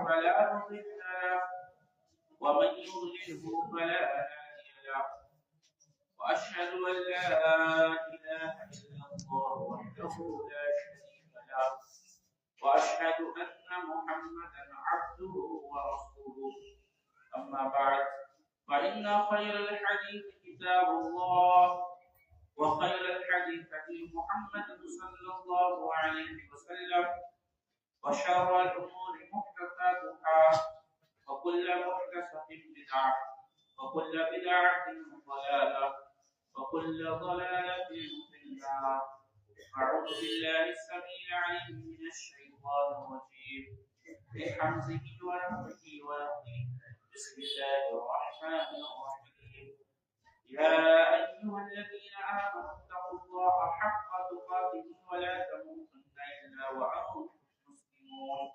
فلا مضل له ومن يضلله فلا هادي له وأشهد أن لا إله إلا الله وحده لا شريك له وأشهد أن محمدا عبده ورسوله أما بعد فإن خير الحديث كتاب الله وخير الحديث هدي محمد صلى الله عليه وسلم وشر الأمور محدثاتها وكل محدثة بدعة وكل بدعة ضلالة وكل ضلالة في النار. أعوذ بالله السميع العليم من الشيطان الرجيم من حمزه ونفخه ونفخه. بسم الله الرحمن الرحيم. يا أيها الذين آمنوا اتقوا الله حق تقاته ولا تموتن إلا وأنتم مسلمون.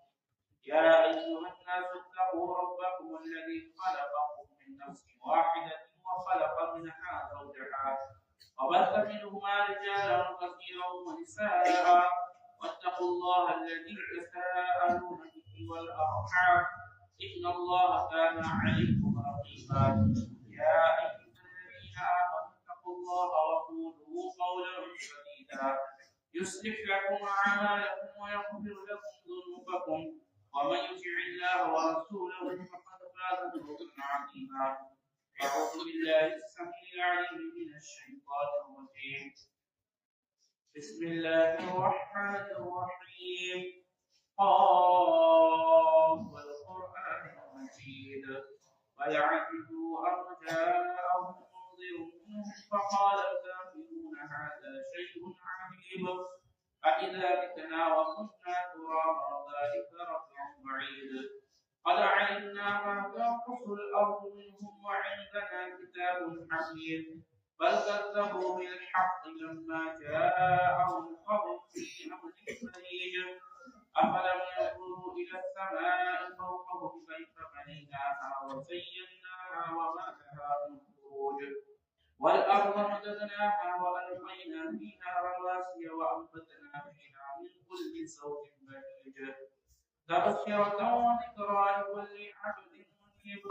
يا أيها الناس اتقوا ربكم الذي خلقكم من نفس واحدة وخلق منها زوجها وبث منهما رجالا كثيرا ونساء واتقوا الله الذي تساءلون به والأرحام إن الله كان عليكم رقيبا. يا أيها الذين آمنوا اتقوا الله وقولوا قولا سديدا يصلح لكم أعمالكم ويغفر لكم ذنوبكم ومن يطع الله ورسوله فقد فاز فوزا عظيما. أعوذ بالله السميع العليم من الشيطان الرجيم. بسم الله الرحمن الرحيم. قاف والقرآن المجيد بل عجبوا أن جاءهم منذر منهم فقال الكافرون هذا شيء عجيب أإذا متنا وكنا ترابا ذلك رجع بعيد قد علمنا ما تنقص الأرض منهم وعندنا كتاب حكيم بل كذبوا بالحق لما جاءهم قبل في أمر مريج أفلم ينظروا إلى السماء فوقهم كيف بنيناها وزيناها وما لها من فروج والأرض مددناها وألقينا فيها رواسي وأنبتنا فيها من كل زوج بهيج تبصرة وذكرى لكل عبد منيب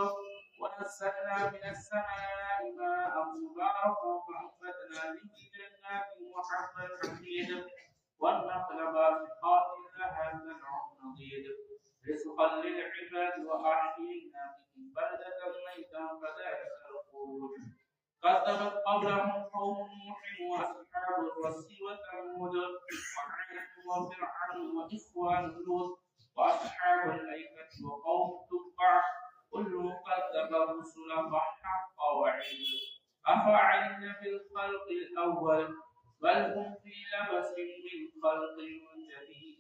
ونزلنا من السماء ماء مباركا فأنبتنا به جنات وحب الحميد والنخل باسقات لها زرع نضيد رزقا للعباد وأحيينا به بلدة ميتا كذلك الخروج كذبت قبلهم قوم نوح وأصحاب الرس وثمود وعاد وفرعون وإخوان لوط وأصحاب الأيكة وقوم تبع كل كذب الرسل فحق وعيد أفعلنا بالخلق الأول بل هم في لبس من خلق جديد.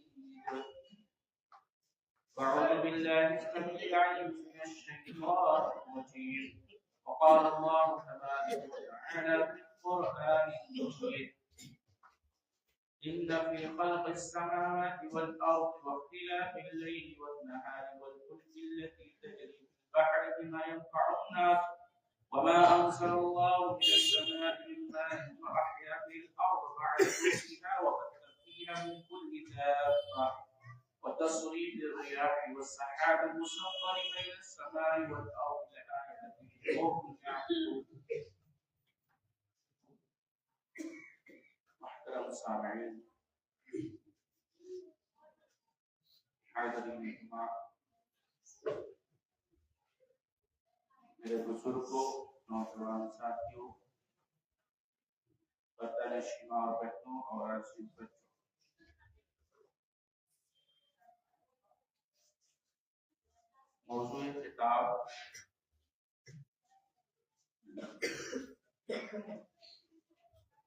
أعوذ بالله السميع العليم من الشيطان الرجيم. وقال الله تبارك وتعالى في القرآن المجيد إن في خلق السماوات والأرض واختلاف الليل والنهار والفلك التي تجري في البحر بما ينفع الناس وما أنزل الله من السماء من ماء فأحيا به الأرض بعد موتها وبث فيها من كل دابة وتصريف الرياح والسحاب المسخر بين السماء والأرض لآيات لقوم يعقلون. محترم السامعين حاضرین اجتماع، میرے بزرگوں، نوجوان ساتھیوں، وطن شیما اور بہنوں اور عزیز بچوں، موضوع خطاب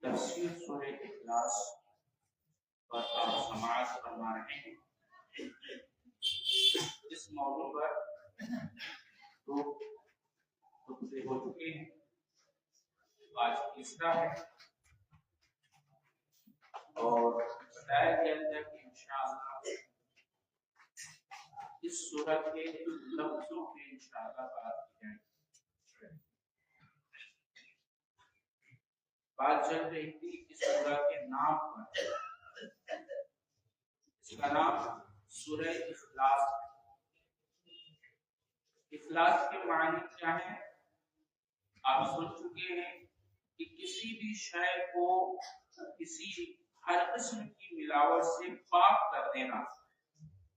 تفسیر سورہ اخلاص پر آپ سماعت فرما رہے ہیں۔ اس موضوع پر دو خطبے ہو چکے ہیں، آج تیسرا ہے اور بتایا گیا تھا کہ انشاءاللہ اس سورت کے لفظوں پہ انشاءاللہ بات کی جائے گی۔ بات چل رہی تھی اس سورت کے نام پر، اس کا نام سورہ اخلاص ہے۔ اخلاص کے معنی کیا ہے؟ آپ سن چکے ہیں کہ کسی بھی شے کو کسی ہر قسم کی ملاوٹ سے پاک کر دینا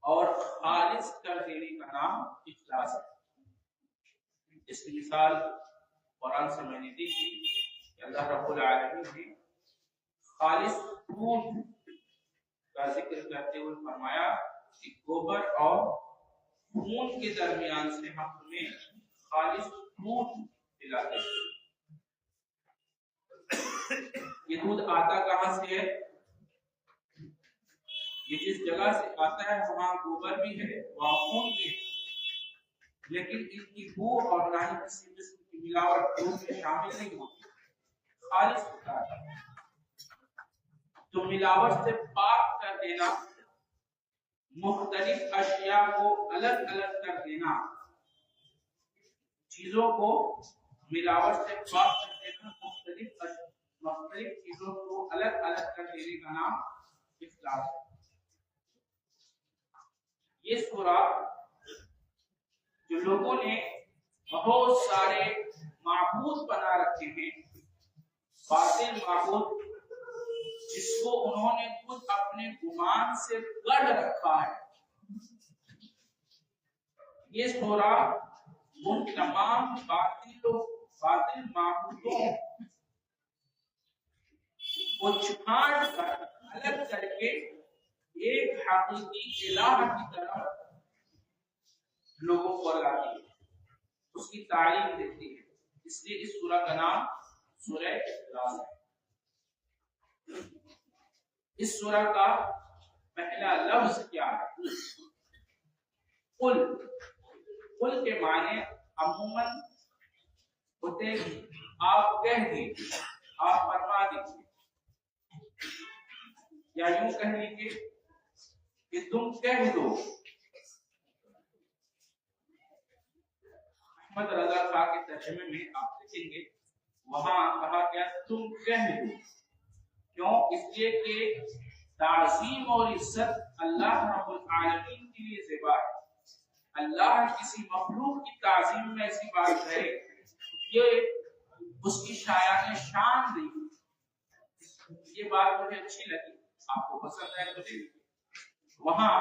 اور خالص کر دینے کا نام اخلاص ہے۔ اس کی مثال قرآن سے میں نے دیکھی کہ اللہ رب العالمین نے خالص دودھ کا ذکر کرتے ہوئے فرمایا کہ گوبر اور خون کے درمیان سے ہم تمہیں خالص دودھ پلاتے ہیں۔ یہ دودھ آتا کہاں سے ہے؟ یہ جس جگہ سے آتا ہے وہاں گوبر بھی ہے، وہاں خون بھی ہے، لیکن ان کی بو اور نہ ہی کسی قسم کی ملاوٹ دودھ میں شامل نہیں ہوتی، خالص ہوتا ہے۔ تو ملاوٹ سے پاک کر دینا، مختلف اشیاء کو الگ الگ کر دینا، چیزوں کو ملاوٹ سے پاک کر دینا، مختلف چیزوں کو الگ الگ کر دینے کا نام اخلاص ہے۔ یہ سورہ جو لوگوں نے بہت سارے معبود بنا رکھے ہیں، باطل معبود جس کو انہوں نے خود اپنے گمان سے گڑھ رکھا ہے، یہ سورہ ان تمام باطل معبودوں کو چھانٹ کر الگ کر کے ایک حقیقی الہ کی طرف لوگوں کو لاتی ہے، اس کی تعلیم دیتی ہے۔ اس لیے اس سورہ کا نام سورہ اخلاص ہے۔ اس سورہ کا پہلا لفظ کیا ہے؟ قل۔ قل کے معنی عموماً ہوتے ہیں آپ کہہ دیجیے، آپ فرما دیجیے، یا یوں کہہ لیجیے کہ تم کہہ دو۔ احمد رضا خان کے ترجمے میں آپ دیکھیں گے وہاں کہا گیا تم کہہ دو، کیوں؟ اس لیے کہ تعظیم اور عزت اللہ رب العالمین کے لیے زیبا ہے۔ اللہ کسی مخلوق کی تعظیم میں ایسی بات ہے یہ اس کی شایان شان نہیں۔ یہ بات مجھے اچھی لگی، آپ کو پسند ہے تو دیکھیے، وہاں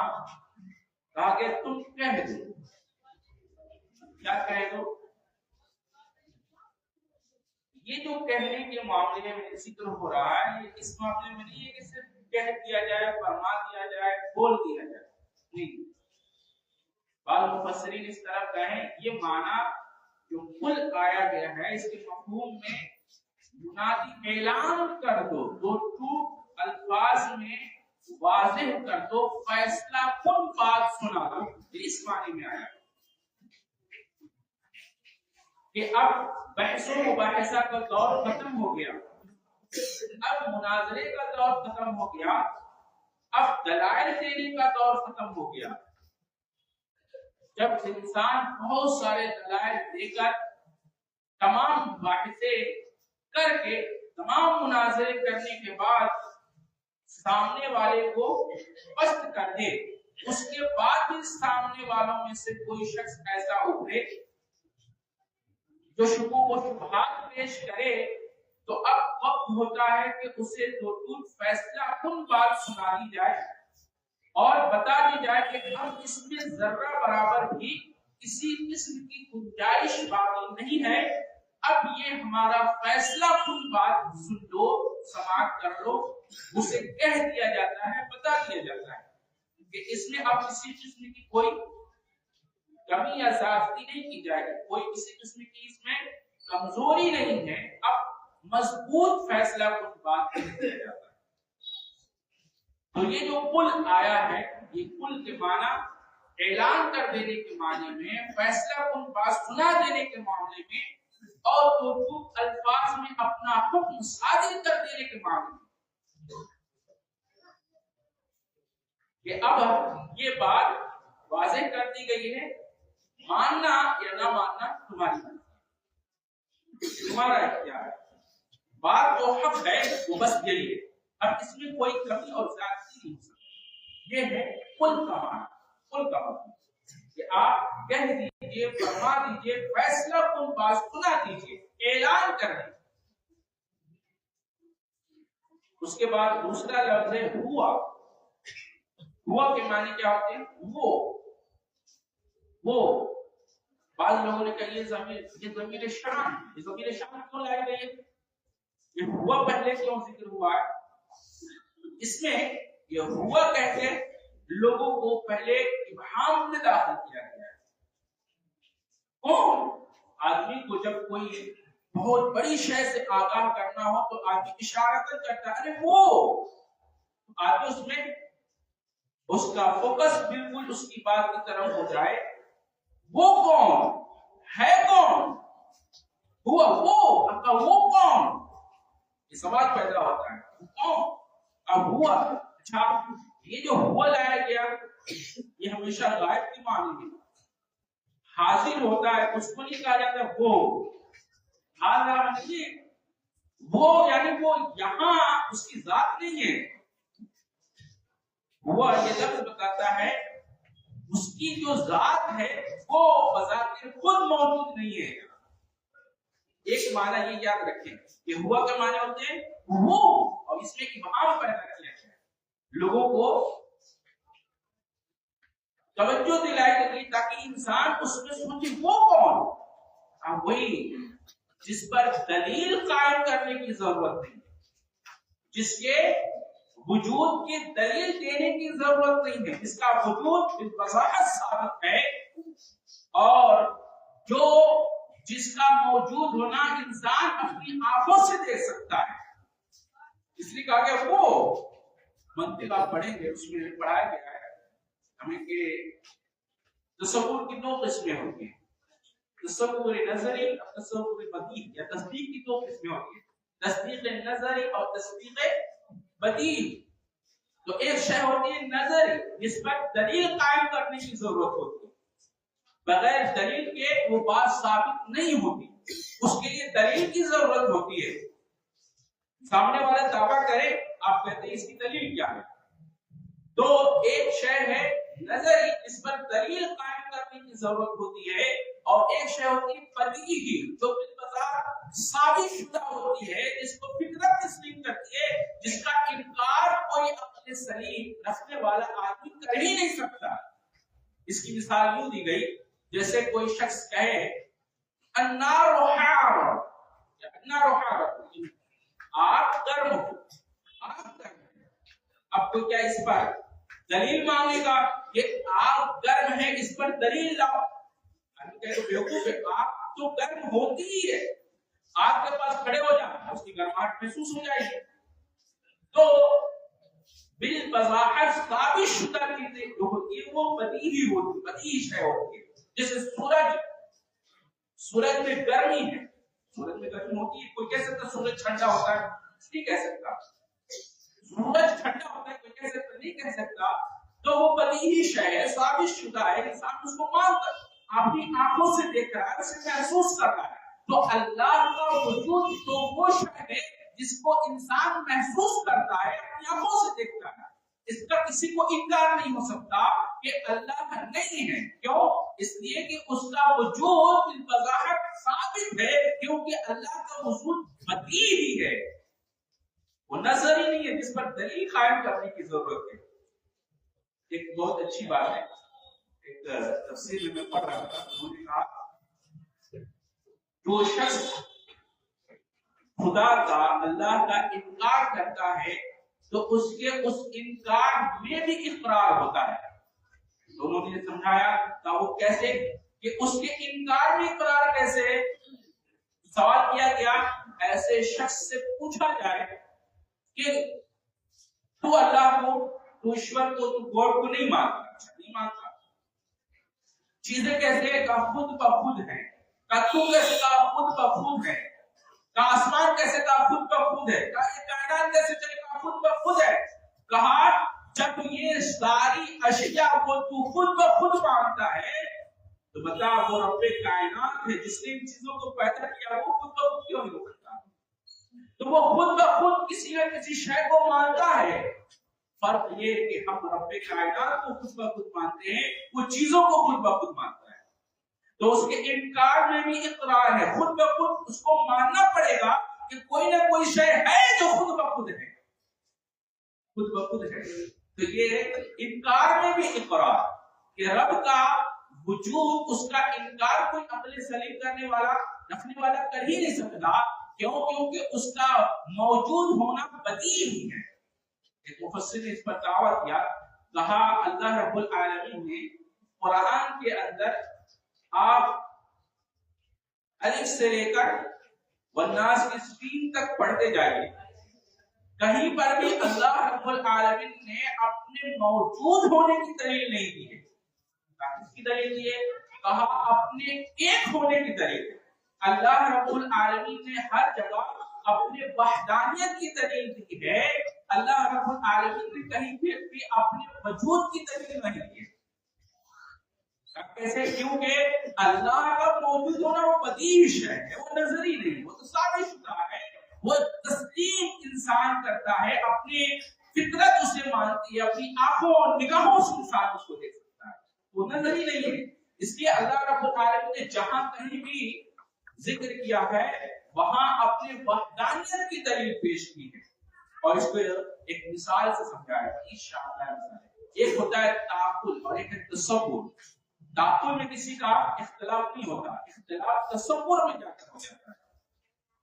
کہا کہ تم کہہ دو۔ کیا کہہ دو؟ یہ جو کہنے کے معاملے میں ذکر ہو رہا ہے، یہ اس معاملے میں نہیں ہے کہ صرف کہہ دیا جائے، فرما دیا جائے، بول دیا جائے، نہیں۔ بعض مفسرین اس طرح کہیں یہ معنی جو قل آیا گیا ہے اس کے مفہوم میں منادی اعلان کر دو، دو ٹوک الفاظ میں واضح کر دو، فیصلہ کن بات سنا دو، اس معنی میں آیا کہ اب بحث و مباحثہ کا دور ختم ہو گیا، اب مناظرے کا دور ختم ہو گیا، اب دلائل دینے کا دور ختم ہو گیا۔ جب انسان بہت سارے دلائل دے کر تمام مباحثے کر کے تمام مناظرے کرنے کے بعد سامنے والے کو پست کر دے، اس کے بعد بھی سامنے والوں میں سے کوئی شخص ایسا ابھرے جو شکوک و شبہات پیش کرے، تو اب وقت ہوتا ہے کہ اسے دو ٹوک فیصلہ کن بات سنا دی جائے اور بتا دی جائے کہ اب اس میں ذرہ برابر بھی کسی قسم کی گنجائش باقی نہیں ہے، اب یہ ہمارا فیصلہ کن بات سن لو، سماعت کر لو۔ اسے کہہ دیا جاتا ہے، بتا دیا جاتا ہے کہ اس میں اب کسی قسم کی کوئی کمی یا زیادتی نہیں کی جائے گی، کوئی کسی قسم کی اس میں کمزوری نہیں ہے، اب مضبوط فیصلہ کن بات کہہ دیا جاتا ہے۔ تو یہ جو قل آیا ہے، یہ قل کے معنی اعلان کر دینے کے معنی میں، فیصلہ کن بات سنا دینے کے معاملے میں، اور دو الفاظ میں اپنا حکم صادر کر دینے کے معنی میں، کہ اب یہ بات واضح کر دی گئی ہے، ماننا یا نہ ماننا تمہاری مرضی، تمہارا اختیار ہے، بات جو حق ہے وہ بس یہی ہے، اب اس میں کوئی کمی اور زیادتی نہیں ہو سکتی۔ یہ ہے قل کا معنی، قل کا معنی۔ کہ آپ کہہ دیجئے، فرما دیجئے، فیصلہ کن باز سنا دیجئے، اعلان کر دیجئے۔ اس کے بعد دوسرا لفظ ہے ہوا۔ ہوا کے معنی کیا ہوتے ہیں؟ وہ بعض لوگوں نے کہا یہ ضمیر شان، یہ ضمیر شان کیوں لائی گئی ہے؟ یہ ہوا پہلے کیوں ذکر ہوا ہے؟ اس میں یہ ہوا کہہ کے لوگوں کو پہلے ابہام میں داخل کیا گیا ہے۔ کون؟ آدمی کو جب کوئی بہت بڑی شے سے آگاہ کرنا ہو تو آدمی اشارت کرتا ہے، ارے وہ آدمی اس میں اس کا فوکس بالکل اس کی بات کی طرف ہو جائے۔ وہ کون ہے؟ کون ہوا؟ وہ کون؟ یہ سوال پیدا ہوتا ہے، کون؟ اب ہوا، اچھا یہ جو ہوا لایا گیا یہ ہمیشہ غائب کی معنی میں حاضر ہوتا ہے، اس کو نہیں کہا جاتا وہ حاضر، وہ یعنی وہ یہاں اس کی ذات نہیں ہے۔ ہوا یہ لفظ بتاتا ہے اس کی جو ذات ہے وہ بذات خود موجود نہیں ہے۔ ایک معنی یہ یاد رکھیں کہ ہوا کے معنی ہوتے ہیں وہ، اور اس میں ابہام پیدا کیا ہے، لوگوں کو توجہ دلائی گئی تاکہ انسان اس میں سوچے وہ کون؟ اب وہی جس پر دلیل قائم کرنے کی ضرورت نہیں، جس کے وجود کی دلیل دینے کی ضرورت نہیں ہے، جس کا وجود بالوضاحت ثابت ہے، اور جس کا موجود ہونا انسان اپنی آنکھوں سے دیکھ سکتا ہے۔ اس لیے کہا گیا وہ۔ منطق آپ پڑھیں گے، اس میں پڑھایا گیا ہے ہمیں کہ تصور کی دو قسمیں ہوتی ہیں، تصور نظری اور تصور بدیہی، یا تصدیق کی دو قسمیں ہوتی ہیں، تصدیق نظری اور تصدیق بدیہی۔ تو ایک شے ہوتی ہے نظری، جس پر دلیل قائم کرنے کی ضرورت ہوتی ہے، بغیر دلیل کے وہ بات ثابت نہیں ہوتی، اس کے لیے دلیل کی ضرورت ہوتی ہے۔ سامنے والا دعویٰ کرے، آپ کہتے ہیں اس کی دلیل کیا ہے؟ تو ایک شے ہے نظری، اس پر دلیل قائم کرنے کی ضرورت ہوتی ہے، اور ایک شے ہوتی ہے بدیہی، جو بالبظاہر ثابت شدہ ہوتی ہے، جس کو فطرت تسلیم کرتی ہے، جس کا انکار کوئی عقل سلیم رکھنے والا آدمی کر ہی نہیں سکتا۔ اس کی مثال یوں دی گئی جیسے کوئی شخص کہے النار حار، النار حار، آگ گرم ہو، آگ گرم ہے۔ اب کوئی کیا اس پر دلیل مانگے گا کہ آگ گرم ہے، اس پر دلیل لاؤ۔ بیوقوف ہے، آگ تو گرم ہوتی ہی ہے، آگ کے پاس کھڑے ہو جانا، اس کی گرماہٹ محسوس ہو جائے گی۔ تو بالبظاہر ثابت شدہ چیزیں جو ہوتی ہے وہ بدیہی ہوتی ہے، بدیہی شے ہوتی ہے۔ جیسے سورج میں گرمی ہے، سورج میں گرمی ہوتی ہے، کوئی کہہ سکتا سورج ٹھنڈا ہوتا ہے؟ نہیں کہہ سکتا۔ سورج ٹھنڈا ہوتا ہے، کوئی کہہ سکتا؟ نہیں کہہ سکتا۔ تو وہ بدیہی شے ہے، ثابت شدہ ہے، انسان اس کو مانتا ہے، اپنی آنکھوں سے دیکھ رہا ہے، اسے محسوس کر رہا ہے۔ تو اللہ کا وجود تو وہ شے ہے جس کو انسان محسوس کرتا ہے، اپنی آنکھوں سے دیکھتا ہے۔ اس کا کسی کو انکار نہیں ہو سکتا کہ اللہ نہیں ہے۔ کیوں؟ اس لیے کہ اس کا وجود بالبظاہر ثابت ہے، کیونکہ اللہ کا وجود بدیہی ہے، وہ نظری نہیں ہے جس پر دلیل قائم کرنے کی ضرورت ہے۔ ایک بہت اچھی بات ہے، ایک تفسیر میں پڑھ رہا تھا، انہوں نے کہا جو شخص خدا کا، اللہ کا انکار کرتا ہے تو اس کے اس انکار میں بھی اقرار ہوتا ہے۔ دونوں نے سمجھایا کہ وہ کیسے، کہ اس کے انکار میں اقرار کیسے؟ سوال کیا گیا، ایسے شخص سے پوچھا جائے کہ تو اللہ کو، تو ایشور کو، تو گاڈ کو نہیں مانتا؟ نہیں مانتا۔ چیزیں کیسے؟ کہ خود بخود ہیں۔ کہ تو کیسے؟ کہ خود بخود ہے۔ کہ آسمان کیسے؟ کہ خود بخود ہے۔ کہ یہ کائنات کیسے چلے؟ کہ خود بخود ہے۔ کہا جب یہ ساری اشیاء کو تو خود بخود مانتا ہے تو بتا وہ رب کائنات ہے جس نے ان چیزوں کو پیدا کیا، وہ خود بخود کیوں نہیں کرتا؟ تو وہ خود بخود کسی نہ کسی شے کو مانتا ہے، فرق یہ کہ ہم رب کائنات کو خود بخود مانتے ہیں، وہ چیزوں کو خود بخود مانتا ہے، تو اس کے انکار میں بھی اقرار ہے، خود بخود اس کو ماننا پڑے گا کہ کوئی نہ کوئی شے ہے جو خود بخود ہے، خود بخود ہے۔ تو یہ انکار میں بھی اقرار کہ رب کا وجود، اس کا انکار کوئی عقل سلیم کرنے والا رکھنے والا کر ہی نہیں سکتا، کیوں؟ کیونکہ اس کا موجود ہونا بدیہی ہی ہے۔ ایک مفسر نے اس پر دعویٰ کیا، کہا اللہ رب العالمین نے قرآن کے اندر آپ الف سے لے کر والناس کی سین تک پڑھتے جائیے، کہیں پر بھی اللہ رب العالمین نے اپنے موجود ہونے کی دلیل نہیں دی ہے۔ کس کی دلیل دی ہے؟ کہا اپنے ایک ہونے کی دلیل۔ اللہ رب العالمین نے ہر جگہ اپنے وحدانیت کی دلیل دی ہے، اللہ رب العالمین نے کہیں بھی اپنے وجود کی دلیل نہیں دی ہے۔ کیسے؟ کیونکہ اللہ کا موجود ہونا وہ بدیہی شے ہے، وہ نظری نہیں، وہ تو ثابت شدہ ہے، وہ تسلیم انسان کرتا ہے، اپنی فطرت اسے مانتی ہے، اپنی آنکھوں اور نگاہوں سے انسان اس کو دیکھ سکتا ہے، وہ نظری نہیں ہے۔ اس لیے اللہ رب العالمین نے جہاں کہیں بھی ذکر کیا ہے وہاں اپنے وحدانیت کی دلیل پیش کی ہے، اور اس کو ایک مثال سے سمجھایا ہے، ایک ہوتا ہے تعقل اور ایک ہے تصور۔ تعقل میں کسی کا اختلاف نہیں ہوتا، اختلاف تصور میں جا کر ہو جاتا ہے۔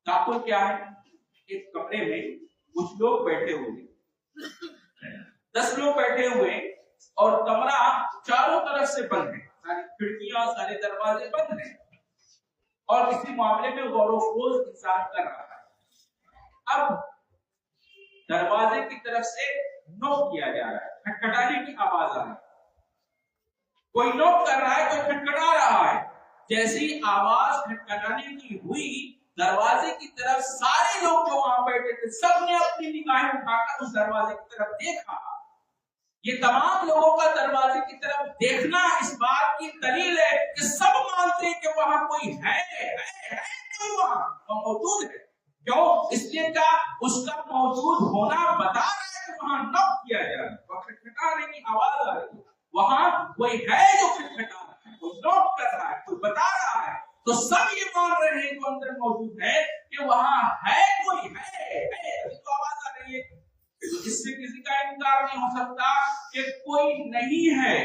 تعقل کیا ہے؟ ایک کمرے میں کچھ لوگ بیٹھے ہوئے، 10 لوگ بیٹھے ہوئے، اور کمرہ چاروں طرف سے بند ہے، ساری کھڑکیاں سارے دروازے بند ہیں، اور کسی معاملے میں غور و خوض انسان کر رہا ہے۔ اب دروازے کی طرف سے نوک کیا جا رہا ہے، کھٹکھٹانے کی آواز آ رہی ہے، کوئی نوک کر رہا ہے، کوئی کھٹکھٹا رہا ہے۔ جیسی آواز کھٹکھٹانے کی ہوئی، دروازے کی طرف سارے لوگ جو وہاں بیٹھے تھے سب نے اپنی نگاہیں اٹھا کر اس دروازے کی طرف دیکھا۔ یہ تمام لوگوں کا دروازے کی طرف دیکھنا اس بات کی دلیل ہے کہ سب مانتے ہیں کہ وہاں کوئی ہے، کوئی وہاں موجود ہے۔ کیوں؟ اس لیے کہ اس کا موجود ہونا بتا رہا ہے کہ وہاں نوک کیا جا رہا ہے، کھٹکھٹانے کی آواز آ رہی ہے، وہاں کوئی ہے جو کھٹکھٹا رہا ہے، کوئی نوک کر رہا ہے، کوئی بتا رہا ہے۔ تو سب یہ مان رہے ہیں جو اندر موجود ہے کہ وہاں ہے، کوئی ہے، تو آواز آ رہی ہے۔ اس سے کسی کا انکار نہیں ہو سکتا کہ کوئی نہیں ہے،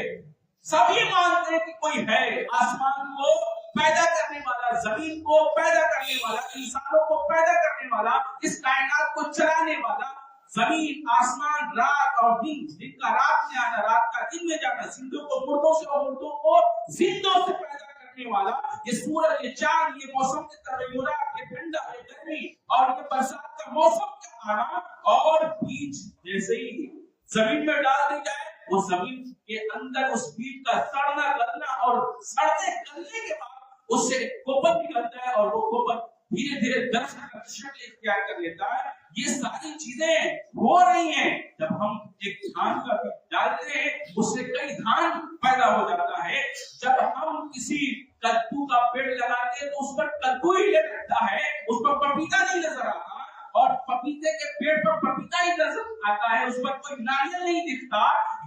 سب یہ مانتے ہیں کہ کوئی ہے۔ آسمان کو پیدا کرنے والا، زمین کو پیدا کرنے والا، انسانوں کو پیدا کرنے والا، اس کائنات کو چلانے والا، زمین، آسمان، رات اور دن، دن کا رات میں آنا، رات کا دن میں جانا، زندوں کو مردوں سے اور مردوں کو زندوں سے پیدا کرنے والا، یہ سورج، یہ چاند، یہ موسم کے تغیرات، یہ ٹھنڈا، یہ گرمی اور یہ برسات کا موسم کا آنا، اور بیج جیسے ہی زمین میں ڈال دی جائے وہ زمین کے اندر اس بیج کا سڑنا گلنا، اور سڑنے گلنے کے بعد اس سے کوپر نکلتا ہے، اور وہ کوپر دھیرے دھیرے درخت کا شکل اختیار کر لیتا ہے۔ یہ ساری چیزیں ہو رہی ہیں۔ جب ہم ایک دھان کا بیج ڈالتے ہیں اس سے کئی دھان پیدا ہو جاتا ہے۔ جب ہم کسی کدو کا پیڑ لگاتے ہیں تو اس پر کدو ہی لگتا ہے، اس پر پپیتا نہیں نظر آتا، اور پپیتے کے پیڑ پر پپیتا ہی نظر آتا ہے، اس پر کوئی ناریل نہیں دکھتا۔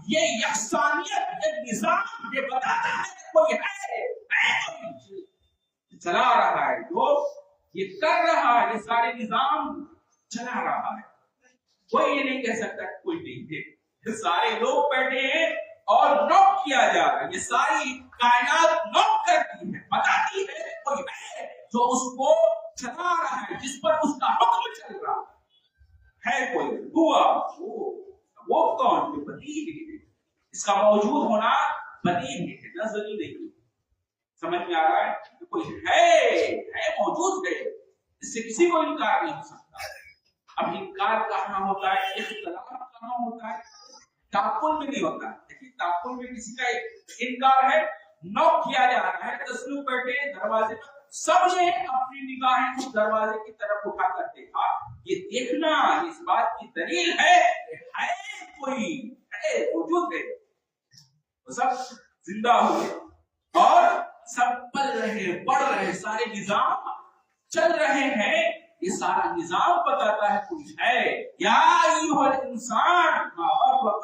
یہ یکسانیت، یہ نظام، یہ بتاتا ہے کہ کوئی ہے، کوئی چلا رہا ہے، جو یہ کر رہا ہے، یہ سارے نظام چلا رہا ہے۔ کوئی یہ نہیں کہہ سکتا کہ کوئی نہیں ہے۔ یہ سارے لوگ بیٹھے ہیں اور نوک کیا جا رہا ہے، یہ ساری کائنات نوک کرتی ہے، بتاتی ہے کہ کوئی ہے جو اس کو چلا رہا ہے، جس پر اس کا حکم چل رہا ہے۔ کوئی ہوا، وہ کون؟ جو بدیہی ہے، اس کا موجود ہونا بدیہی ہے، نظری نہیں۔ سمجھ میں آ رہا ہے کہ کوئی ہے، موجود ہے، اس سے کسی کو انکار نہیں ہو سکتا۔ اب انکار کہاں ہوتا ہے، اختلاف کہاں ہوتا ہے؟ تعقل میں نہیں ہوتا ہے۔ دیکھیے تعقل میں کسی کا انکار ہے، نوک کیا جا رہا ہے، 10 لوگ بیٹھے دروازے پر، سب نے اپنی نگاہیں اس دروازے کی طرف اٹھا کر دیکھا۔ یہ دیکھنا اس بات کی دلیل ہے کہ ہے، کوئی ہے، موجود ہے۔ سب زندہ ہوئے اور سب پل رہے، بڑھ رہے، سارے نظام چل رہے ہیں۔ یہ سارا نظام بتاتا ہے کوئی ہے۔ یا ایھا الانسان ما غرک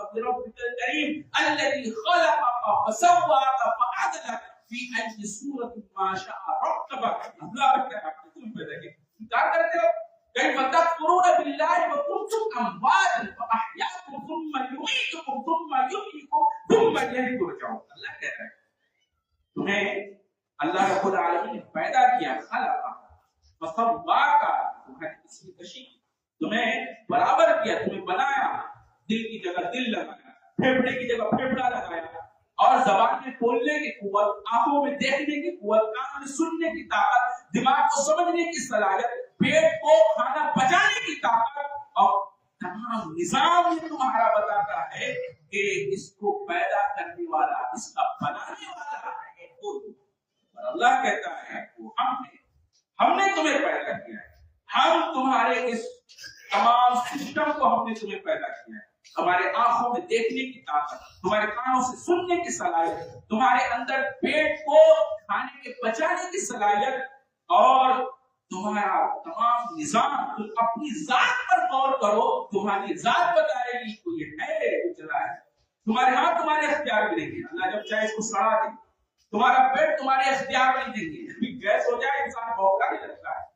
الذي خلقك فسواك فعدلك في أي صورة ما شاء ركبك. اللہ کہتا ہے تم پیدا کیا انکار کرتے ہو. كيف تكفرون بالله وكنتم أمواتا فأحياكم ثم يميتكم ثم يحييكم ثم إليه ترجعون. اللہ کہتا ہے تمہیں اللہ رب العالمین نے پیدا کیا خلقا فسواکا تمہاری تصویر کشی تمہیں برابر کیا تمہیں بنایا دل کی جگہ دل لگایا پھیپڑے کی جگہ پھیپڑا لگایا اور زبان میں بولنے کی قوت آنکھوں میں دیکھنے کی قوت کانوں میں سننے کی طاقت دماغ کو سمجھنے کی صلاحیت پیٹ کو کھانا پچانے کی طاقت اور تمام نظام یہ تمہارا بتاتا ہے کہ اس کو پیدا کرنے والا اس کا بنانے والا ہے کوئی. اور اللہ کہتا ہے وہ ہم نے تمہیں پیدا کیا ہے. ہم تمہارے اس تمام سسٹم کو ہم نے تمہیں پیدا کیا ہے. ہمارے آنکھوں میں دیکھنے کی طاقت تمہارے کانوں سے سننے کی صلاحیت تمہارے اندر پیٹ کو کھانے کے پچانے کی صلاحیت اور تمہارا تمام نظام. تم اپنی ذات پر غور کرو تمہاری ذات بتائے گی کوئی ہے جو چلا ہے. تمہارے ہاتھ تمہارے اختیار میں نہیں ہے. اللہ جب چاہے اس کو سڑا دے. تمہارا پیٹ تمہارے اختیار میں نہیں دیں گے. گیس ہو جائے انسان بھوکا نہیں لگتا ہے.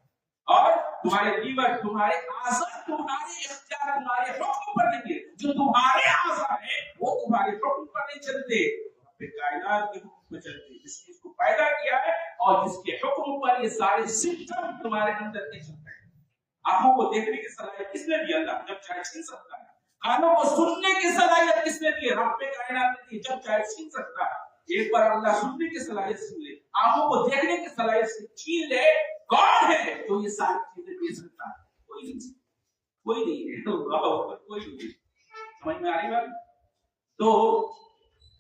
اور تمہارے لیور تمہارے اعضاء تمہارے اختیار تمہارے حکم پر نہیں ہے. جو تمہارے اعضاء ہیں وہ تمہارے حکم پر نہیں چلتے کائنات کے حکم پر چلتے. جس نے اس کو پیدا کیا ہے اور جس کے حکم پر یہ سارے سسٹم تمہارے اندر کے چلتے ہیں. آنکھوں کو دیکھنے کی صلاحیت کس نے دی؟ اللہ جب چاہے چھین سکتا ہے. کانوں کو سننے کی صلاحیت کس نے دی؟ رب کائنات نے دی جب چاہے چھین سکتا ہے. ایک بار اللہ سننے کی صلاحیت چھین لے آنکھوں کو دیکھنے کی صلاحیت سے چھین لے کون ہے جو یہ ساری چیزیں دے سکتا ہے؟ کوئی نہیں. کوئی نہیں ہے. کوئی نہیں. سمجھ میں آ رہی بات؟ تو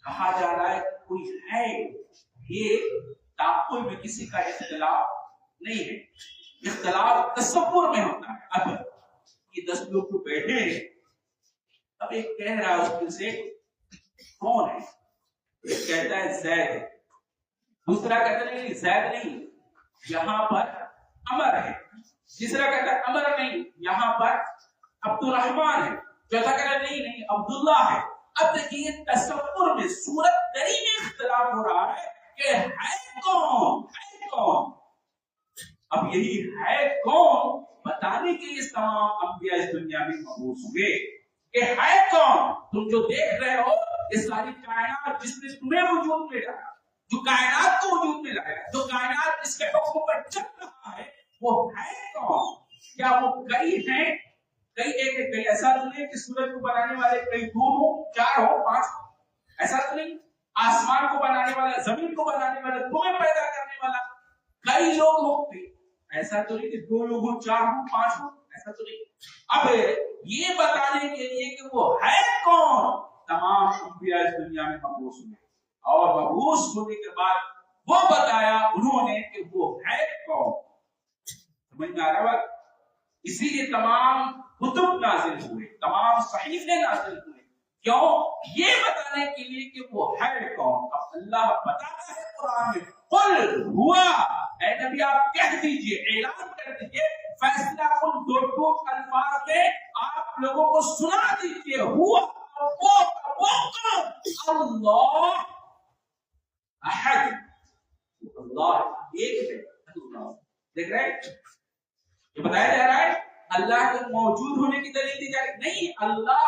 کہا جا رہا ہے کوئی ہے. یہ تعقل میں کسی کا اختلاف نہیں ہے. اختلاف تصور میں ہوتا ہے. اب یہ 10 لوگ جو بیٹھے ہیں اب ایک کہہ رہا ہے اس میں سے کون ہے؟ ایک کہتا ہے زید ہے. دوسرا کہتا ہے نہیں زید نہیں یہاں پر عمر ہے. تیسرا کہتا ہے عمر نہیں یہاں پر عبد الرحمن ہے. چوتھا کہتا ہے نہیں عبداللہ ہے. اب دیکھیے تصور میں صورت دری میں اختلاف ہو رہا ہے کہ ہے کون ہے کون. اب یہی ہے کون بتانے کے لیے تمام انبیاء اس دنیا میں مبعوث ہوئے کہ ہے کون. تم جو دیکھ رہے ہو یہ ساری کائنات جس نے تمہیں وجود میں لایا جو کائنات کو وجود میں لایا جو کائنات اس کے حکم پر چل رہا ہے وہ ہے کون. کیا وہ کئی ہیں؟ کئی ایک ہے. کئی ایسا تو نہیں کہ سورج کو بنانے والے کئی 2 ہو 4 ہو 5 ہو. ایسا تو نہیں. آسمان کو بنانے والا زمین کو بنانے والا تمہیں پیدا کرنے والا کئی لوگ ہو. ایسا تو نہیں کہ 2 لوگ ہو 4 ہو 5 ہو. ایسا تو نہیں. اب یہ بتانے کے لیے کہ وہ ہے کون تمام انبیاء اس دنیا میں مبعوث ہوئے اور مبعوث ہونے کے بعد وہ بتایا انہوں نے کہ وہ ہے کون. سمجھ میں آ رہا ہے؟ اسی لیے تمام کتب نازل ہوئے تمام صحیفے نازل ہوئے. کیوں؟ یہ بتانے کے لیے کہ وہ ہے کون. اب اللہ بتاتا ہے قرآن میں قل ہوا اے نبی آپ کہہ دیجئے اعلان کر دیجئے فیصلہ کن 2 الفاظ میں آپ لوگوں کو سنا دیجئے ہوا وہ اللہ احد. اللہ ایک ہے. دیکھ رہے یہ بتایا جا رہا ہے اللہ کے موجود ہونے کی دلیل دی جا رہی نہیں. اللہ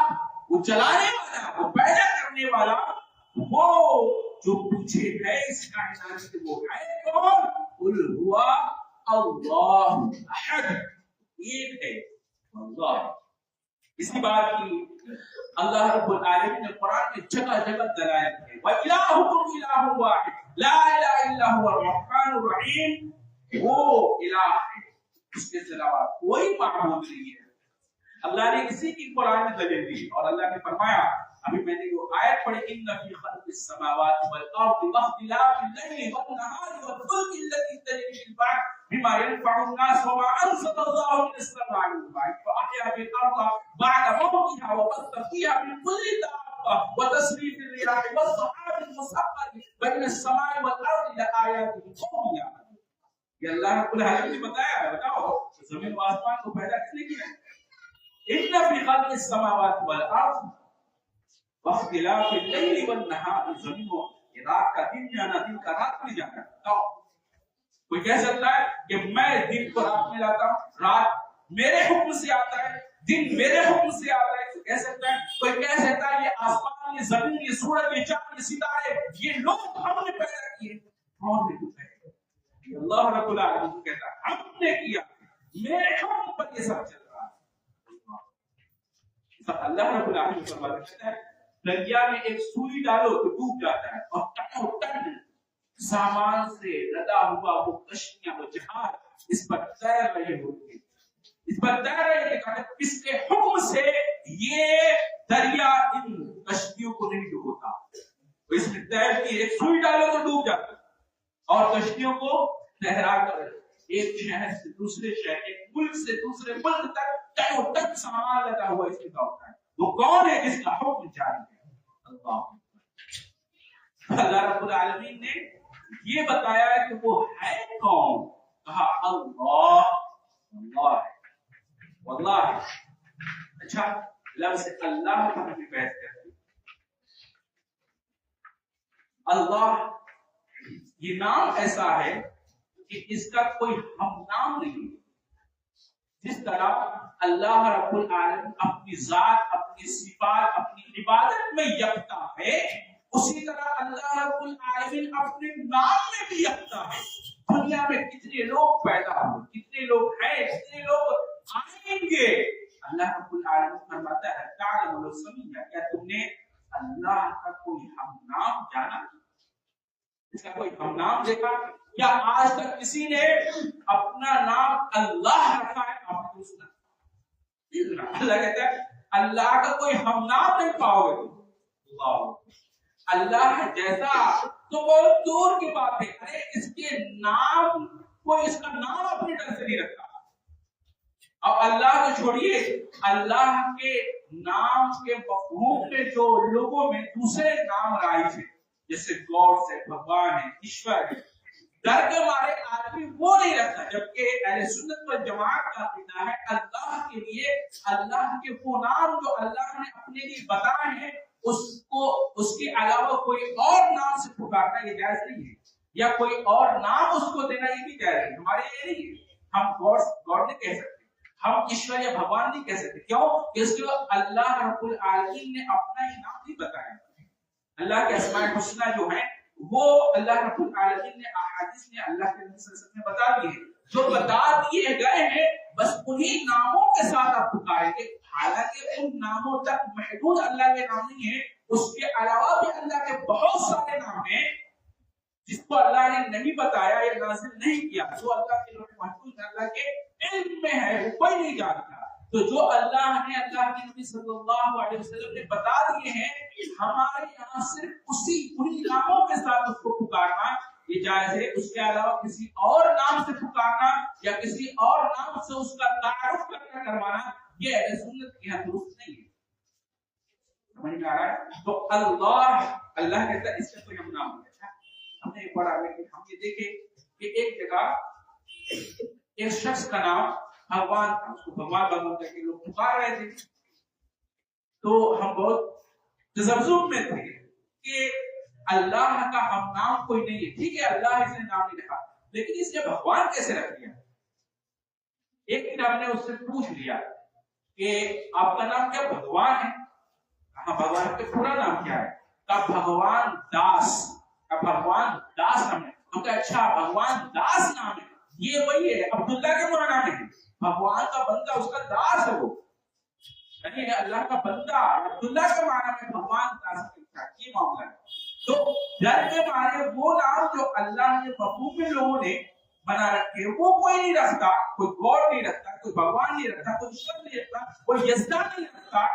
وہ چلانے والا وہ پیدا کرنے والا وہ جو پیچھے ہے اس کائنات کے وہ ہے کون. قل ہوا اللہ احد ایک ہے اللہ. اسی بات کی اللہ رب العالمین نے قرآن میں جگہ جگہ دلائل دی. وَإِلَٰهُكُمْ إِلَٰهٌ وَاحِدٌ لَا إِلَٰهَ إِلَّا هُوَ الرَّحْمَٰنُ الرَّحِيمُ. وہ الہ ہے اس کے علاوہ کوئی معبود نہیں ہے. اللہ نے اسی کی قرآن میں دلیل دی اور اللہ نے فرمایا ابھی میں نے وہ آیت پڑھی ان فی خلق السماوات والارض واختلاف الليل والنهار والفلك التي تجري في البحر بما ينفع الناس وما انزل الله من السماء من ماء فاحيا بالارض بعد موتها وبث فيها من كل دابه وتصريف الرياح والسحاب المسخر بين السماء والارض لآيات لقوم يعقلون. یہ اللہ رب العالمین نے بتایا ہے. بتاؤ زمین و آسمان کو پیدا کس نے کیا ہے؟ ان فی خلق السماوات والارض واختلاف اللیل والنہار، زمین و رات کا دن جانا، دن کا رات میں جانا. کوئی کہہ سکتا ہے کہ میں دن کو رات میں لاتا ہوں، رات میرے حکم سے آتا ہے، دن میرے حکم سے آتا ہے؟ تو کہہ سکتا ہے. کوئی کہہ سکتا ہے یہ آسمان، یہ زمین، یہ سورج، یہ چاند، یہ ستارے، یہ لوگ ہم نے پیدا کیے. کون نے پیدا کیا؟ اللہ رب العالمین کہتا ہے ہم نے کیا، میرے حکم پر یہ سب چل رہا ہے. اللہ رب العالمین فرماتا ہے دریا میں ایک سوئی ڈالو تو ڈوب جاتا ہے، اور ٹنو ٹن سامان سے لدا ہوا وہ کشتیاں، وہ جہاز اس پر تیر رہے ہوتے ہیں، اس پر تیر رہے ہیں. اس کے حکم سے یہ دریا ان کشتیوں کو نہیں ڈبوتا. اس میں تیر کی ایک سوئی ڈالو تو ڈوب جاتا ہے، اور کشتیوں کو لہرا کر ایک شہر سے دوسرے شہر، ایک ملک سے دوسرے ملک تک ٹنو ٹن سامان لگا ہوا اس میں دوڑتا ہے. وہ کون ہے جس کا حکم جاری ہے؟ اللہ رب العالمین نے یہ بتایا ہے کہ وہ ہے کون. کہا اللہ، اللہ ہے، واللہ ہے. اچھا لفظ اللہ پر بھی بحث کرتے ہیں. اللہ یہ نام ایسا ہے کہ اس کا کوئی ہم نام نہیں. جس طرح اللہ رب العالمین اپنی ذات، اپنی صفات، اپنی عبادت میں یکتا ہے، اسی طرح اللہ رب العالمین اپنے نام میں بھی یکتا ہے. دنیا میں کتنے لوگ پیدا ہوئے، کتنے لوگ ہیں، کتنے لوگ آئیں گے، اللہ رب العالمین فرماتا ہے تعلم السمیع، کیا تم نے اللہ کا کوئی ہم نام جانا؟ اس کا کوئی ہم نام دیکھا؟ کیا آج تک کسی نے اپنا نام اللہ رکھا ہے؟ آپ کو سنا اللہ کہتا ہے اللہ کا کوئی ہم نام نہیں پاؤ گے. اللہ جیسا تو بہت دور کی بات ہے. ارے اس کے نام، کوئی اس کا نام اپنی طرف سے نہیں رکھتا. اب اللہ کو چھوڑیے، اللہ کے نام کے مفہوم میں جو لوگوں میں دوسرے نام رائج ہیں، جیسے گاڈ سے، بھگوان ہے، ایشور ہے، ڈر کے مارے آدمی وہ نہیں رکھتا. جبکہ اہل سنت والجماعت کا عقیدہ ہے اللہ کے لیے، اللہ کے وہ نام جو اللہ نے اپنے لیے بتائے ہیں، اس کے علاوہ کوئی اور نام سے پکارنا یہ جائز نہیں ہے، یا کوئی اور نام اس کو دینا یہ بھی جائز نہیں. ہمارے یہ نہیں ہے، ہم گاڈ نہیں کہہ سکتے، ہم ایشور یا بھگوان نہیں کہہ سکتے. کیوں؟ اس لیے اللہ رب العالمین نے اپنا ہی نام نہیں بتایا. اللہ کے اسماء الحسنی جو ہیں وہ اللہ رب العالمین نے احادیث میں اللہ کے نبی صلی اللہ علیہ وسلم نے بتا دیے، جو بتا دیے گئے ہیں بس انہی ناموں کے ساتھ آپ پکاریں گے. حالانکہ ان ناموں تک محدود اللہ کے نام نہیں ہے، اس کے علاوہ بھی اللہ کے بہت سارے نام ہیں جس کو اللہ نے نہیں بتایا یا نازل نہیں کیا، جو اللہ کے لوح محفوظ اللہ کے علم میں ہے، وہ کوئی نہیں جانتا. تو جو اللہ نے اللہ کے نبی صلی اللہ علیہ وسلم نے بتا دیے ہیں، ہمارے یہاں صرف انہی ناموں کے ساتھ اس کو پکارنا یہ جائز ہے. اس کے علاوہ کسی اور نام سے پکارنا یا کسی اور نام سے اس کا تعارف کروانا یہ اہل سنت کے یہاں درست نہیں ہے. سمجھ میں آ رہا ہے؟ تو اللہ کہتا ہے اس کا کوئی ہم نام نہیں. ہم نے پڑھا ہے کہ ہم یہ دیکھیں کہ ایک جگہ ایک شخص کا نام بھگوان تھا، اس کو بھگوان کر کے لوگ پکار رہے تھے. تو ہم بہت تذبذب میں تھے کہ اللہ کا ہم نام کوئی نہیں ہے. ٹھیک ہے اللہ اس نے نام نہیں رکھا، لیکن اس نے بھگوان کیسے رکھ دیا؟ ایک دن ہم نے اس سے پوچھ لیا کہ آپ کا نام کیا بھگوان ہے؟ کہا بھگوان کا پورا نام کیا ہے؟ کہا بھگوان داس. بھگوان داس نام ہے. ہم کہا اچھا بھگوان داس نام ہے، یہ وہی ہے عبداللہ کے معنی میں ہے، بھگوان کا بندہ اس کا داس ہے، وہ یعنی اللہ کا بندہ عبداللہ کے معنی میں بھگوان داس کا یہ معاملہ ہے. تو در کے معنی وہ نام جو اللہ کے مفہوم میں لوگوں نے بنا رکھے وہ کوئی نہیں رکھتا، کوئی گاڈ نہیں رکھتا، کوئی بھگوان نہیں رکھتا، کوئی ایشور نہیں رکھتا، کوئی یزدان نہیں رکھتا.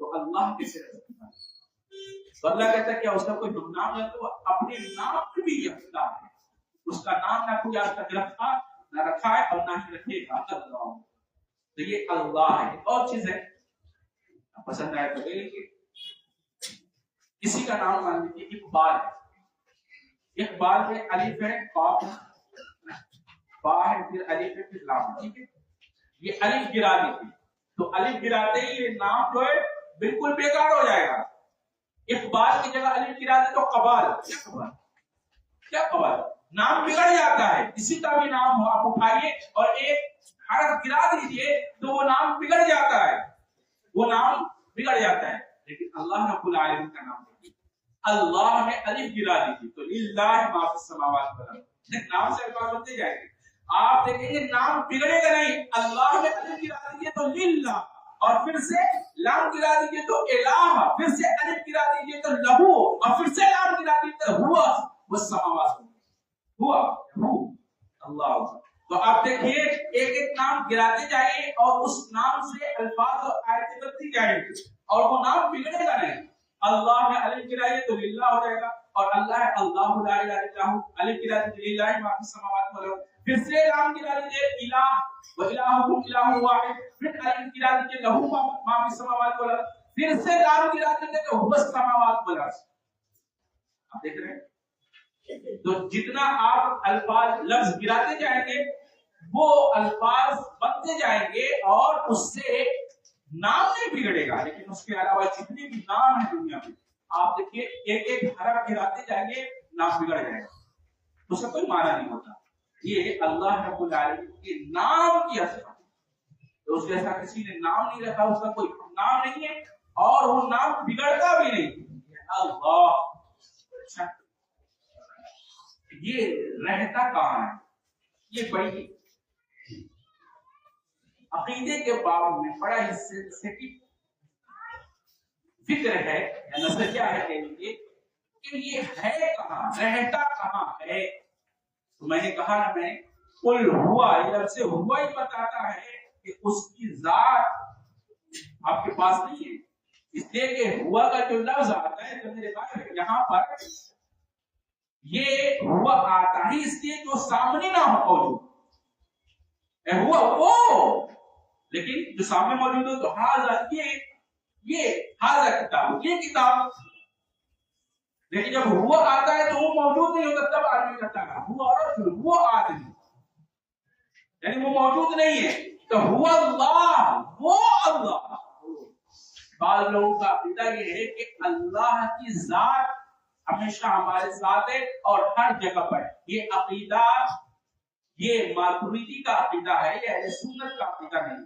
تو اللہ کیسے رکھتا ہے؟ تو اللہ کہتا ہے کیا اس کا کوئی نام ہے؟ تو اپنے نام میں بھی یکتا ہے. اس کا نام نہ کوئی آج تک رکھا نہ رکھا ہے اور نہ ہی رکھے گا. اللہ. تو یہ اللہ ہے. اور چیز ہے پسند آئے تو لے لیجیے. کسی کا نام مان لیجیے اقبال ہے. اقبال میں الف ہے، با ہے، پھر الف ہے، پھر لام. ٹھیک ہے، یہ الف گرا دیتی. تو الف گراتے ہی یہ نام جو ہے بالکل بیکار ہو جائے گا. اقبال کی جگہ الف گرا دے تو قبال، کیا قبال؟ نام بگڑ جاتا ہے. کسی کا بھی نام ہو آپ اٹھائیے اور ایک حرف گرا دیجئے تو وہ نام بگڑ جاتا ہے، وہ نام بگڑ جاتا ہے. لیکن اللہ رب العالمین کا نام دیکھیے، اللہ میں الف گرا دیجیے تو للہ ما فی السماوات والارض، نام سے الفاظ بنتے جائیں گے. آپ دیکھیں گے نام بگڑے گا نہیں. اللہ میں الف گرا دیجیے تو للہ، اور پھر سے لام گرا دیجیے تو الہ، پھر سے الف گرا دیجیے تو لہو، اور پھر سے لام گرا دیجیے تو ہوا والسماوات، ہوا ہو اللہ. تو آپ دیکھیے ایک ایک نام گراتے جائیے اور اس نام سے الفاظ اور آیتیں بنتی جائیں گی اور وہ نام بگڑے گا نہیں. اللہ میں الف گرائیے تو للہ ہو جائے گا، اور اللہ ہے اللہ لا الہ الا ہو، الف گرا دیجیے للہ ما فی السماوات والارض، پھر سے لام گرا دیجیے الہ والہکم الہ واحد، پھر الف گرا دیجیے لہو ما فی السماوات والارض، پھر سے لام گرا دیجیے تو هو السماوات والارض. آپ دیکھ رہے ہیں؟ تو جتنا آپ الفاظ لفظ گراتے جائیں گے وہ الفاظ بنتے جائیں گے اور اس سے نام نہیں بگڑے گا. لیکن اس کے علاوہ جتنے بھی نام ہیں دنیا میں آپ دیکھیے ایک ایک حرف گراتے جائیں گے نام بگڑ جائے گا، اس کا کوئی معنی نہیں ہوتا. یہ اللہ رب العالمین کے نام کی اثر ہے. تو اس جیسا کسی نے نام نہیں رکھا، اس کا کوئی نام نہیں ہے اور وہ نام بگڑتا بھی نہیں. اللہ اچھا یہ رہتا کہاں ہے؟ یہ بڑی عقیدے کے باب میں بڑا حصے کی فکر ہے یا نظریہ ہے کہ یہ ہے کہاں، رہتا کہاں ہے. تو میں نے کہا نا، میں قل ہوا، یہ لفظ ہوا ہی بتاتا ہے کہ اس کی ذات آپ کے پاس نہیں ہے. اس لیے کہ ہوا کا جو لفظ آتا ہے تو میرے بھائی یہاں پر یہ ہوا آتا ہی اس لیے جو سامنے نہ ہو موجود ہوا وہ، لیکن جو سامنے موجود ہو تو حاضر یہ حاضر کتاب، یہ کتاب. لیکن جب ہوا آتا ہے تو وہ موجود نہیں ہوتا، تب آدمی کہتا ہے ہوا رجل، وہ آدمی، یعنی وہ موجود نہیں ہے. تو ہوا اللہ، وہ اللہ. بعض لوگوں کا عقیدہ یہ ہے کہ اللہ کی ذات ہمیشہ ہمارے ساتھ ہے اور ہر جگہ پر. یہ عقیدہ یہ ماتریدی کا عقیدہ ہے، یہ اہل سنت کا عقیدہ نہیں،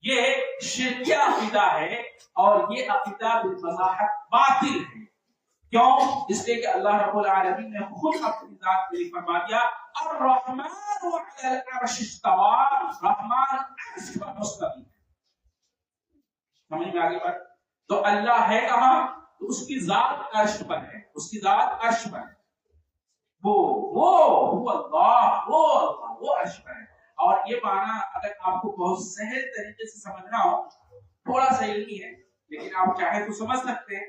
یہ شرکیہ عقیدہ ہے اور یہ عقیدہ بالمصاحب باطل ہے. کیوں؟ اس لیے کہ اللہ رب العالمین نے خود اپنی ذات میں فرما دیا الرحمن علی العرش استوى، رحمان عرش پر مستوی. سمجھ میں آگے بڑھ. تو اللہ ہے کہاں؟ تو اس کی ذات عرش پر ہے، اس کی ذات عرش پر ہے. وہ اللہ، وہ عرش پر ہے. اور یہ معنی اگر آپ کو بہت سہل طریقے سے سمجھنا ہو، تھوڑا سا علمی ہے لیکن آپ چاہیں تو سمجھ سکتے ہیں.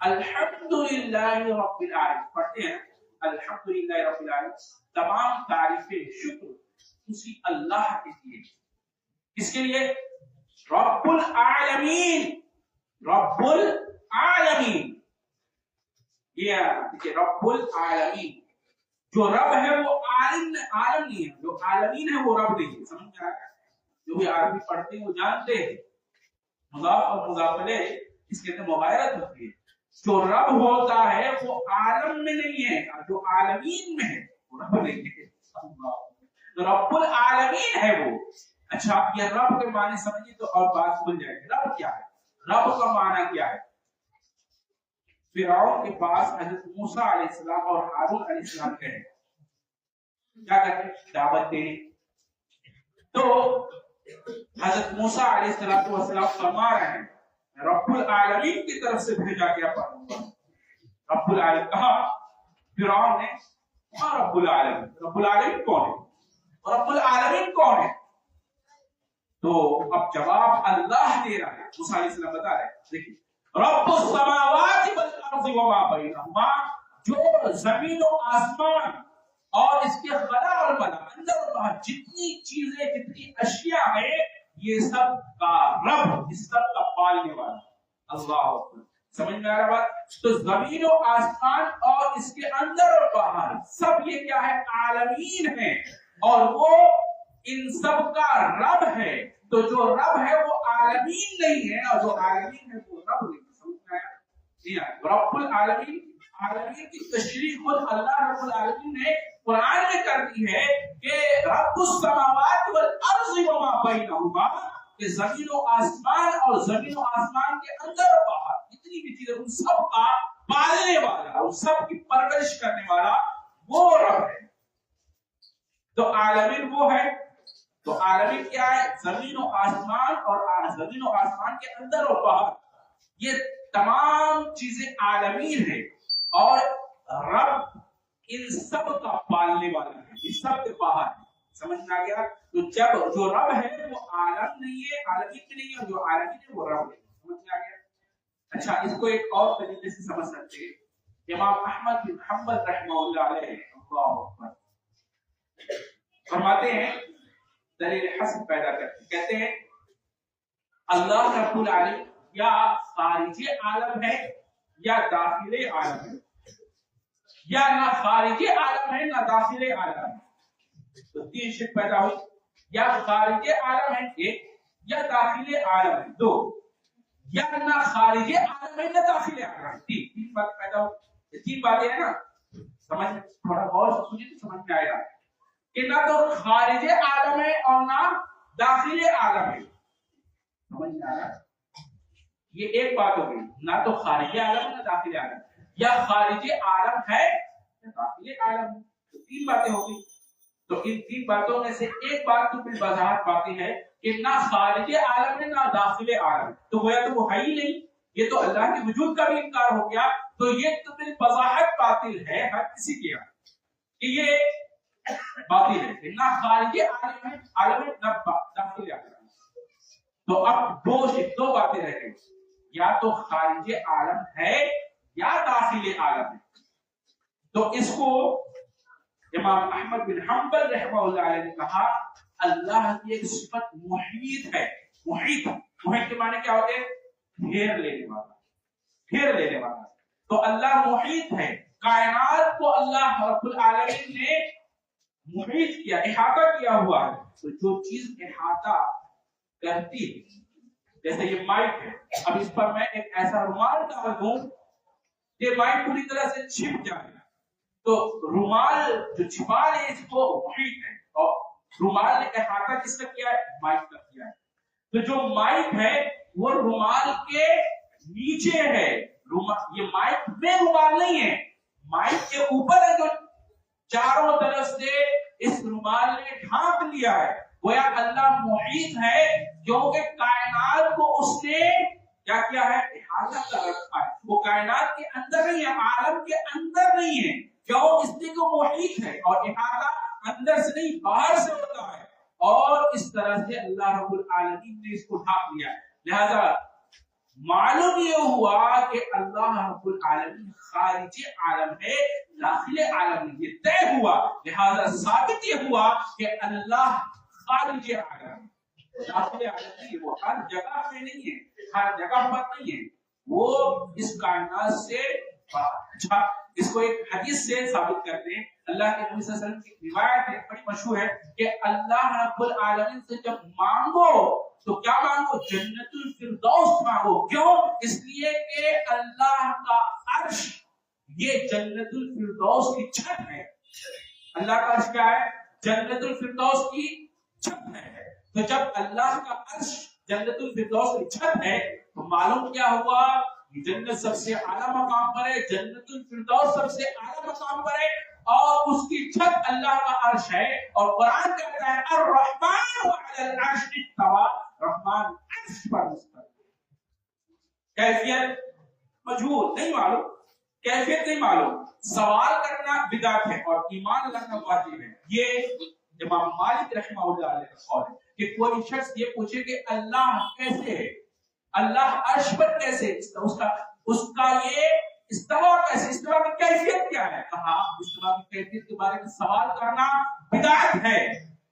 الحمدللہ رب العالمین پڑھتے ہیں، الحمدللہ رب العالمین، تمام تعریفیں شکر اسی اللہ کے لیے. اس کے لیے رب العالمین، رب العالمین، یہ رب العالمین. جو رب ہے وہ عالم نہیں ہے، جو عالمین ہے وہ رب نہیں ہے. سمجھ میں آیا؟ جو بھی عربی پڑھتے ہیں وہ جانتے ہیں مضاف اور مضاف الیہ اس کے اندر مغایرت ہوتی ہے. جو رب ہوتا ہے وہ عالم میں نہیں ہے، جو عالمین میں ہے وہ رب نہیں ہے. تو رب العالمین ہے وہ. اچھا یہ رب کے معنی سمجھیے تو اور بات بن جائے گی. رب کیا ہے؟ رب کا معنی کیا ہے؟ فرعون کے پاس حضرت موسیٰ علیہ السلام اور ہارون علیہ السلام گئے، کیا کہتے ہیں؟ دعوت دینے. تو حضرت موسیٰ علیہ السلام فرما رہے ہیں رب العالمین کی طرف سے بھیجا گیا پیغمبر. رب العالمین کہا فرعون نے، کہا رب العالمین، رب العالمین کون ہے؟ رب العالمین کون ہے؟ تو اب جواب اللہ دے رہا ہے. موسیٰ علیہ السلام بتا رہے ہیں، دیکھیں رب السماوات والارض وما بینہما، جو زمین و آسمان اور اس کے خلا اور بنا اندر اور باہر جتنی چیزیں جتنی اشیاء ہیں یہ سب کا رب، اس سب کا پالنے والا اللہ. سمجھ میں آ رہا بات؟ تو زمین و آسمان اور اس کے اندر اور باہر سب یہ کیا ہے؟ عالمین ہے اور وہ ان سب کا رب ہے. تو جو رب ہے وہ عالمین نہیں ہے اور جو عالمین ہے وہ رب نہیں. سمجھ میں آیا؟ رب العالمین، عالمین کی تشریح خود اللہ رب العالمین نے قرآن میں کر دی ہے کہ رب السماوات والارض وما بینہما، کہ زمین و آسمان اور زمین و آسمان کے اندر و باہر جتنی بھی چیزیں ان سب کا پالنے والا، ان سب کی پرورش کرنے والا وہ رب ہے۔ تو عالمین وہ ہے، تو عالمین کیا ہے؟ زمین و آسمان اور زمین و آسمان کے اندر و باہر یہ تمام چیزیں عالمین ہیں، اور رب ان سب کا پالنے والا ہے، ان سب کے باہر ہے۔ سمجھ میں آ گیا؟ تو جب جو رب ہے وہ عالم نہیں ہے، عالمین بھی نہیں ہے، اور جو عالمین ہے وہ رب ہے۔ سمجھ میں آ گیا؟ اچھا، اس کو ایک اور طریقے سے سمجھ سکتے ہیں۔ امام احمد بن حنبل رحمہ اللہ علیہ، اللہ اکبر، فرماتے ہیں، دلیل حسن پیدا کرتے ہیں، کہتے ہیں اللہ رب العالمین یا خارج عالم ہے یا داخل عالم ہے، یا نہ خارج عالم ہے نہ داخل عالم ہے۔ تو تین شک پیدا ہوئی، یا خارج عالم ہے ایک، یا داخل عالم ہے دو، یا نہ خارج عالم ہے نہ داخل عالم ہے تین بات پیدا ہوئی۔ تین باتیں ہیں نا، سمجھ تھوڑا غور سے سنیے تو سمجھ میں آئے گا کہ نہ تو خارج عالم ہے اور نہ داخل عالم ہے۔ سمجھ میں آ رہا ہے؟ یہ ایک بات ہو گئی، نہ تو خارج عالم ہے نہ داخل عالم، یا خارج عالم ہے یا داخل عالم ہے، تو تین باتیں ہو گئی۔ تو ان تین باتوں میں سے ایک بات تو بالوضاحت باقی ہے کہ نہ خارج عالم ہے نہ داخل عالم، تو گویا تو وہ ہے ہی نہیں، یہ تو اللہ کے وجود کا بھی انکار ہو گیا، تو یہ تو بالوضاحت باطل ہے ہر کسی کے یہاں کہ یہ باطل ہے کہ نہ خارج عالم ہے نہ داخل عالم۔ تو اب دو باتیں رہ گئی، یا تو خارج عالم ہے یا داخل عالم ہے۔ تو اس کو امام احمد بن حنبل رحمہ اللہ علیہ نے کہا اللہ کی ایک صفت محیط ہے۔ محیط کے معنی کیا ہوتے ہیں؟ گھیر لینے والا، گھیر لینے والا۔ تو اللہ محیط ہے، کائنات کو اللہ رب العالمین نے محیط کیا، احاطہ کیا ہوا ہے۔ تو جو چیز احاطہ کرتی ہے، جیسے یہ مائک ہے، اب اس پر میں ایک ایسا رومال ڈال دوں کہ مائک پوری طرح سے چھپ جائے، تو رومال جو چھپا ہے اس کو محیط ہے، اور رومال نے احاطہ کس کا کیا ہے؟ مائک کا کیا ہے۔ تو جو مائک ہے وہ رومال کے نیچے ہے، یہ مائک میں رومال نہیں ہے، مائک کے اوپر ہے جو چاروں طرف سے اس رومال نے ڈھانپ لیا ہے۔ گویا اللہ محیط ہے کیونکہ کائنات کو اس نے کیا کیا ہے؟ احاطہ کر رکھا ہے۔ وہ کائنات کے اندر نہیں ہے، عالم کے اندر نہیں ہے، کیوں؟ اس لیے کہ محیط ہے، اور احاطہ اندر سے نہیں باہر سے ہوتا ہے، اور اس طرح سے اللہ رب العالمین نے اس کو ڈھانپ لیا۔ لہذا معلوم یہ ہوا کہ اللہ رب العالمین خارج عالم ہے، داخل عالم ہے، یہ طے ہوا۔ لہذا ثابت یہ ہوا کہ اللہ خارج عالم ہے، داخل عالم نہیں، وہ ہر جگہ پہ نہیں ہے، ہر جگہ پر نہیں ہے، وہ اس کائنات سے باہر۔ اچھا، اس کو ایک حدیث سے ثابت کرتے ہیں۔ اللہ کے نبی صلی اللہ علیہ وسلم کی روایت ہے، بڑی مشہور ہے، کہ اللہ رب العالمین سے جب مانگو تو کیا مانگو؟ جنت الفردوس مانگو۔ کیوں؟ اس لیے کہ اللہ کا عرش یہ جنت الفردوس کی چھت ہے۔ اللہ کا عرش کیا ہے؟ جنت الفردوس کی چھت ہے۔ تو جب اللہ کا عرش جنت الفردوس کی چھت ہے تو معلوم کیا ہوا؟ جنت سب سے اعلیٰ مقام پر ہے، جنت الفردوس سب سے اعلیٰ مقام پر ہے، اور اس کی چھت اللہ کا عرش ہے۔ اور قرآن کہتا ہے الرحمن علی العرش استوى، رحمان عرش پر مستوی۔ کیفیت مجہول، نہیں معلوم، کیفیت نہیں معلوم۔ سوال کرنا بدعت ہے اور ایمان لانا واجب ہے۔ یہ امام مالک رحمہ اللہ علیہ کا قول ہے کہ کوئی شخص یہ پوچھے کہ اللہ کیسے ہے، اللہ عرش پر کیسے، اس کا یہ استوا کیسے، استوا کی کیفیت کیا ہے؟ کہا استوا کی کیفیت کے بارے میں سوال کرنا بدعت ہے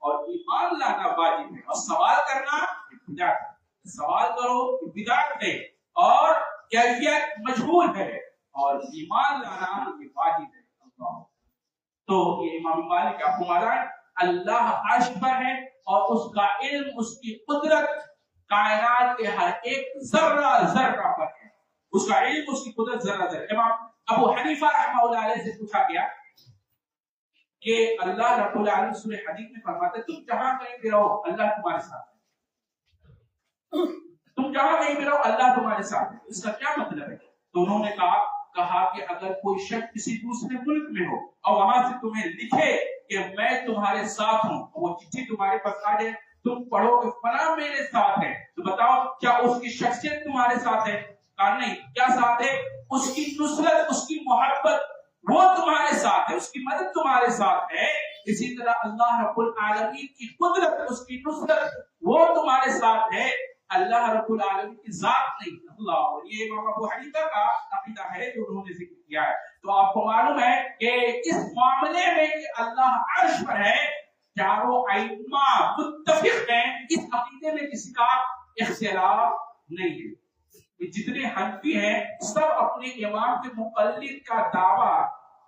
اور ایمان لانا واجب ہے، اور سوال کرنا بدعت ہے۔ سوال کرو بدعت ہے اور کیفیت مجہول ہے، اور ایمان لانا یہ واجب ہے۔ تو یہ امام مالک آپ کو معلوم ہے اللہ عرش پر ہے، اور اس کا علم، اس کی قدرت کائنات کے ہر ایک ذرہ ذرہ پر ہے۔ اس کا علم اس کی قدرت ذرہ ذرہ. امام ابو حنیفہ رحمہ اللہ علیہ سے پوچھا گیا کہ اللہ رب العالمین سورہ حدید میں فرماتا ہے تم جہاں کہیں بھی رہو اللہ تمہارے ساتھ ہے. تم جہاں کہیں بھی رہو اللہ تمہارے ساتھ ہے. اس کا کیا مطلب ہے؟ تو انہوں نے کہا کہ اگر کوئی شخص کسی دوسرے ملک میں ہو اور وہاں سے تمہیں لکھے کہ میں تمہارے ساتھ ہوں، وہ چٹھی تمہارے پاس آ جائے، تم پڑھو کہ فلاں میرے ساتھ ہے، تو بتاؤ کیا اس کی شخصیت تمہارے ساتھ ہے؟ کہا نہیں. کیا ساتھ ہے؟ اس کی نصرت، اس کی محبت وہ تمہارے ساتھ ہے، اس کی مدد تمہارے ساتھ ہے. اسی طرح اللہ رب العالمین کی قدرت، اس کی نصرت وہ تمہارے ساتھ ہے، اللہ رب العالمین کی ذات نہیں. اللہ، یہ امام ابو حنیفہ کا عقیدہ ہے جو انہوں نے ذکر کیا ہے. تو آپ کو معلوم ہے کہ اس معاملے میں کہ اللہ عرش پر ہے، چاروں ائمہ متفق ہیں، اس عقیدے میں کسی کا اختلاف نہیں ہے. جتنے حنفی ہیں سب اپنے امام کے مقلد کا دعویٰ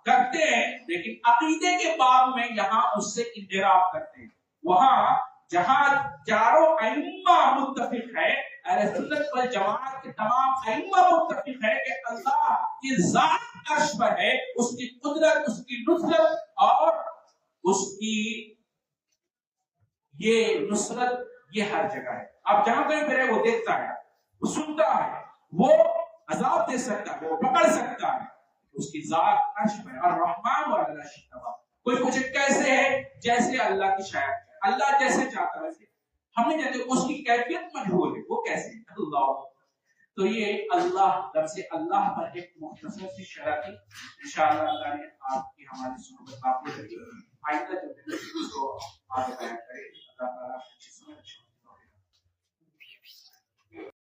کرتے ہیں، لیکن عقیدے کے باب میں یہاں اس سے انحراف کرتے ہیں. وہاں جہاں چاروں ائمہ متفق ہے، اہل سنت والجماعت کے تمام ائمہ متفق ہے کہ اللہ کی ذات عرش پر ہے، اس کی قدرت، اس کی نصرت اور اس کی یہ نصرت یہ ہر جگہ ہے. آپ جہاں کہیں بھی رہے وہ دیکھتا ہے، وہ سنتا ہے، وہ عذاب دے سکتا ہے، وہ پکڑ سکتا ہے. اس کی ذات عرش پر ہے. الرحمن وعلی العرش استوى. کوئی پوچھے کیسے ہے؟ جیسے اللہ کی شاید ہے، اللہ جیسے چاہتا ہے ویسے. ہم نہیں جانتے اس کی کیفیت مجہول ہے، وہ کیسے ہے؟ اللہ. تو یہ اللہ لفظ اللہ پر ایک مختصر سی شرح تھی. انشاءاللہ اللہ نے آپ کی ہماری صحبت باقی رکھی. آئندہ جو ہے اس کو آگے بیان کریں. اللہ تعالیٰ اچھی سمجھ